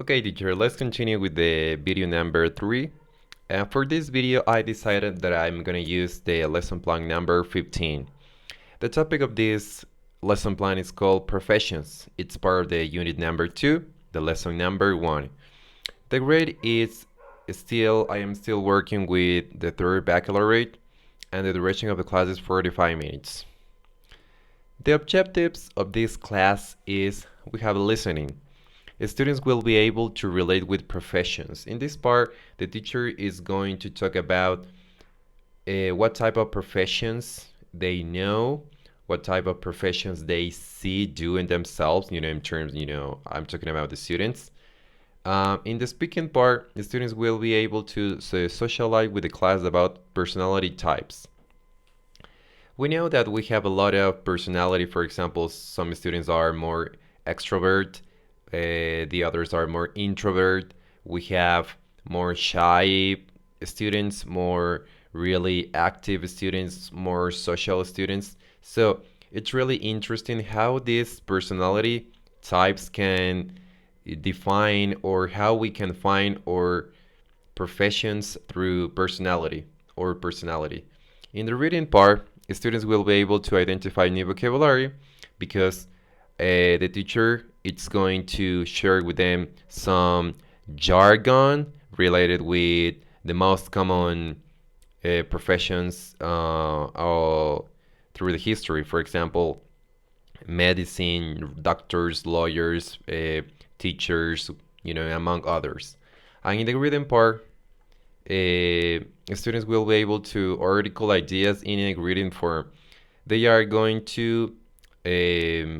Okay, teacher, let's continue with the video number 3. For this video, I decided that I'm going to use the lesson plan number 15. The topic of this lesson plan is called Professions. It's part of the unit number 2, the lesson number 1. The grade is I am still working with the third baccalaureate, and the duration of the class is 45 minutes. The objectives of this class is we have listening. Students will be able to relate with professions. In this part, the teacher is going to talk about what type of professions they know, what type of professions they see doing themselves, in terms, I'm talking about the students. In the speaking part, the students will be able to socialize with the class about personality types. We know that we have a lot of personality. For example, some students are more extrovert, the others are more introvert. We have more shy students, more really active students, more social students. So it's really interesting how these personality types can define or how we can find our professions through personality or personality. In the reading part, students will be able to identify new vocabulary because the teacher is going to share with them some jargon related with the most common professions through the history. For example, medicine, doctors, lawyers, teachers, among others. And in the reading part, students will be able to article ideas in a reading form. They are going to,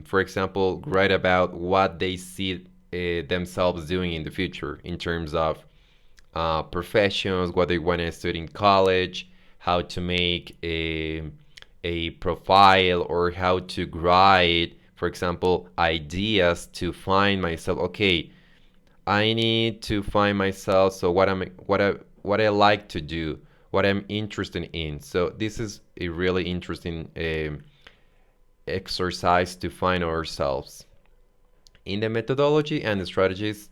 for example, write about what they see themselves doing in the future in terms of professions, what they want to study in college, how to make a profile, or how to write, for example, ideas to find myself. Okay, I need to find myself. So what I like to do, what I'm interested in. So this is a really interesting exercise to find ourselves. In the methodology and the strategies,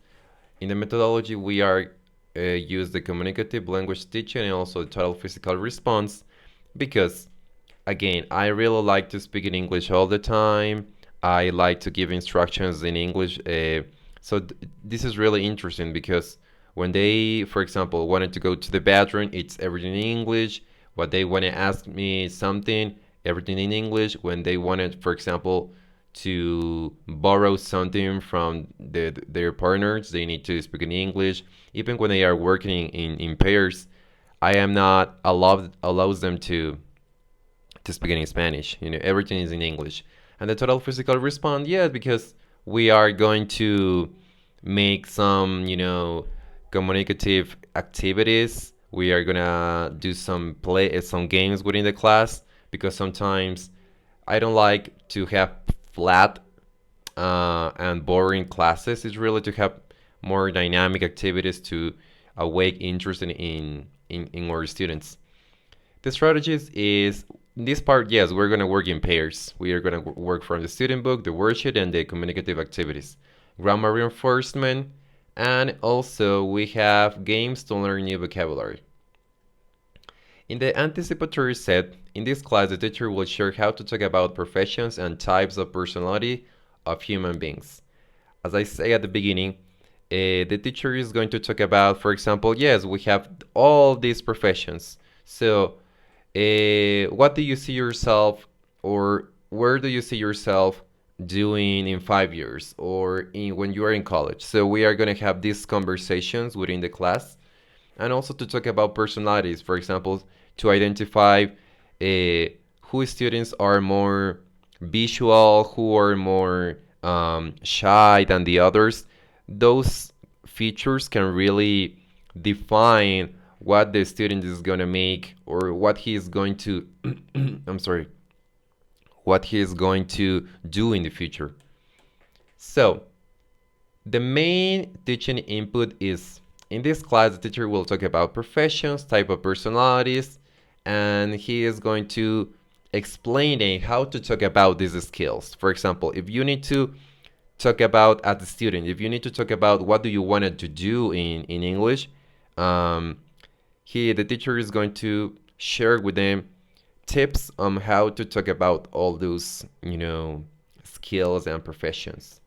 in the methodology we are use the communicative language teaching and also the total physical response because again, I really like to speak in English all the time. I like to give instructions in English. This is really interesting because when they, for example, wanted to go to the bathroom, it's everything in English. What they want to ask me something, everything in English. When they wanted, for example, to borrow something from their partners, they need to speak in English. Even when they are working in pairs, I am not allows them to speak in Spanish. Everything is in English. And the total physical response, yeah, because we are going to make some, communicative activities. We are gonna do some games within the class because sometimes I don't like to have flat and boring classes. It's really to have more dynamic activities to awake interest in our students. The strategies is this part, yes, we're going to work in pairs. We are going to work from the student book, the worksheet, and the communicative activities. Grammar reinforcement, and also we have games to learn new vocabulary. In the anticipatory set, in this class, the teacher will share how to talk about professions and types of personality of human beings. As I say at the beginning, the teacher is going to talk about, for example, yes, we have all these professions. So what do you see yourself, or where do you see yourself doing in 5 years, or when you are in college? So we are going to have these conversations within the class, and also to talk about personalities. For example, to identify who students are more visual, who are more shy than the others. Those features can really define what the student is going to make or what he is going to I'm sorry, what he is going to do in the future. So the main teaching input is, in this class, the teacher will talk about professions, type of personalities, and he is going to explain how to talk about these skills. For example, if you need to talk about as a student, if you need to talk about what do you want to do in English, um, the teacher is going to share with them tips on how to talk about all those, skills and professions.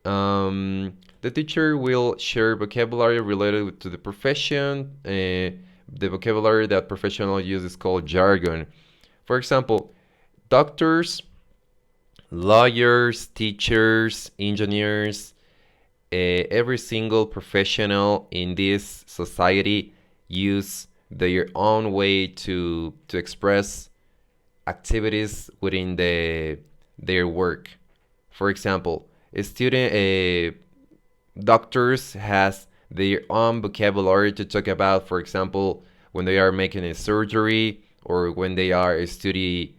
The teacher will share vocabulary related to the profession. The vocabulary that professional use is called jargon. For example, doctors, lawyers, teachers, engineers, every single professional in this society use their own way to express activities within their work. For example, a student, doctors has their own vocabulary to talk about. For example, when they are making a surgery or when they are study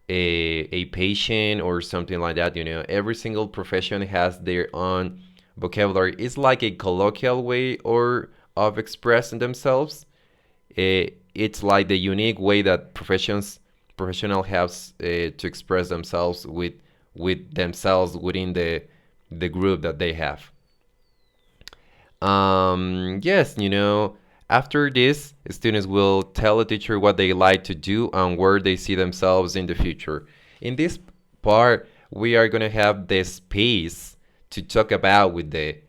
a patient or something like that. Every single profession has their own vocabulary. It's like a colloquial way or of expressing themselves. It's like the unique way that professional have to express themselves with themselves within the group that they have. Yes, after this, students will tell the teacher what they like to do and where they see themselves in the future. In this part, we are going to have the space to talk about with the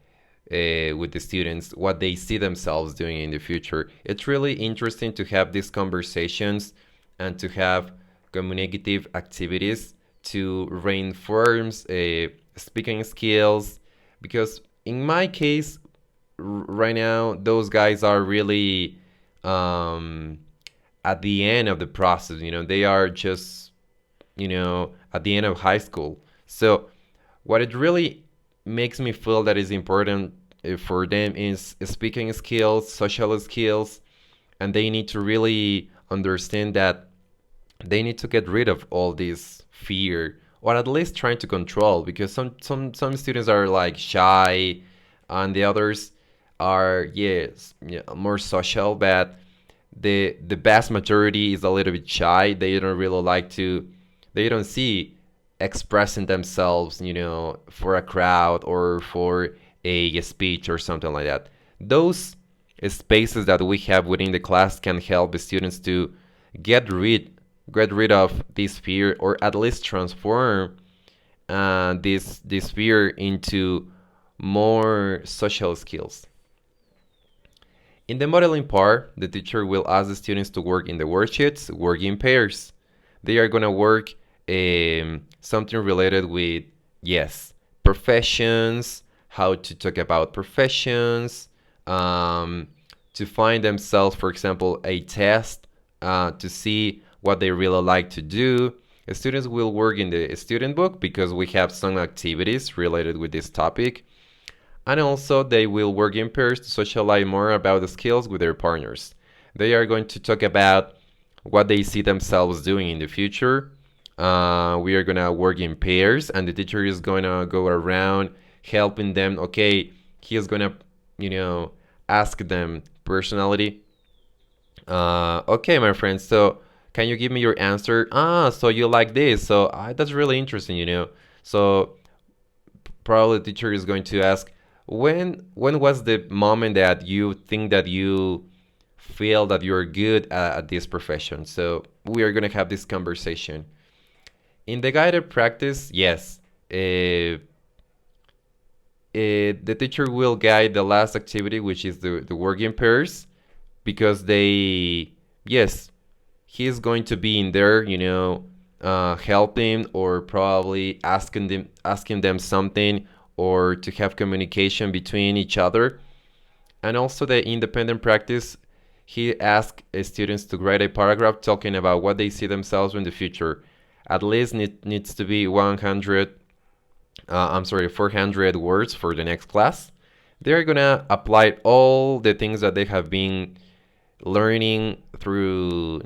students what they see themselves doing in the future. It's really interesting to have these conversations and to have communicative activities to reinforce speaking skills, because in my case right now those guys are really um, at the end of the process. They are just at the end of high school. So what it really makes me feel that is important for them is speaking skills, social skills, and they need to really understand that they need to get rid of all this fear, or at least trying to control, because some students are like shy and the others are, yes, yeah, more social, but the vast majority is a little bit shy. They don't really like to, they don't see expressing themselves, for a crowd or for a speech or something like that. Those spaces that we have within the class can help the students to get rid get rid of this fear, or at least transform this fear into more social skills. In the modeling part, the teacher will ask the students to work in the worksheets, work in pairs. They are going to work something related with, yes, professions, how to talk about professions, to find themselves, for example, a test to see what they really like to do. The students will work in the student book because we have some activities related with this topic. And also, they will work in pairs to socialize more about the skills with their partners. They are going to talk about what they see themselves doing in the future. We are going to work in pairs, and the teacher is going to go around helping them. Okay, he is going to, ask them personality. Okay, my friend, so can you give me your answer? So you like this. So that's really interesting. So probably the teacher is going to ask, when was the moment that you think that you feel that you're good at this profession? So we are going to have this conversation. In the guided practice, yes, the teacher will guide the last activity, which is the work in pairs, because yes, he's going to be in there, helping, or probably asking them something, or to have communication between each other. And also the independent practice, he asked students to write a paragraph talking about what they see themselves in the future. At least needs to be 400 words for the next class. They're gonna apply all the things that they have been learning through,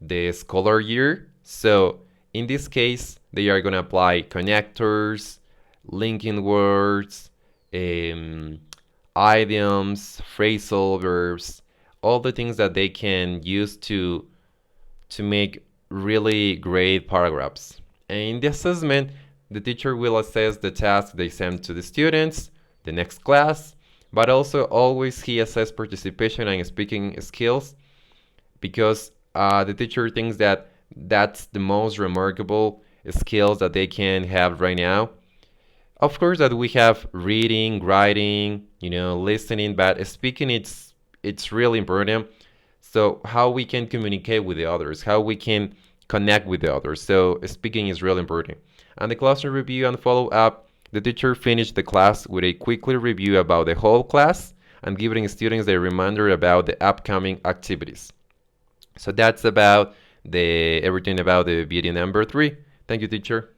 the scholar year. So in this case, they are gonna apply connectors, linking words, idioms, phrasal verbs, all the things that they can use to make really great paragraphs. And in the assessment, the teacher will assess the task they send to the students, the next class, but also always he assess participation and speaking skills because the teacher thinks that that's the most remarkable skills that they can have right now. Of course, that we have reading, writing, listening, but speaking it's really important. So how we can communicate with the others, how we can connect with the others. So speaking is really important. And the classroom review and follow up, the teacher finished the class with a quickly review about the whole class and giving students a reminder about the upcoming activities. So that's about the everything about the video number 3. Thank you, teacher.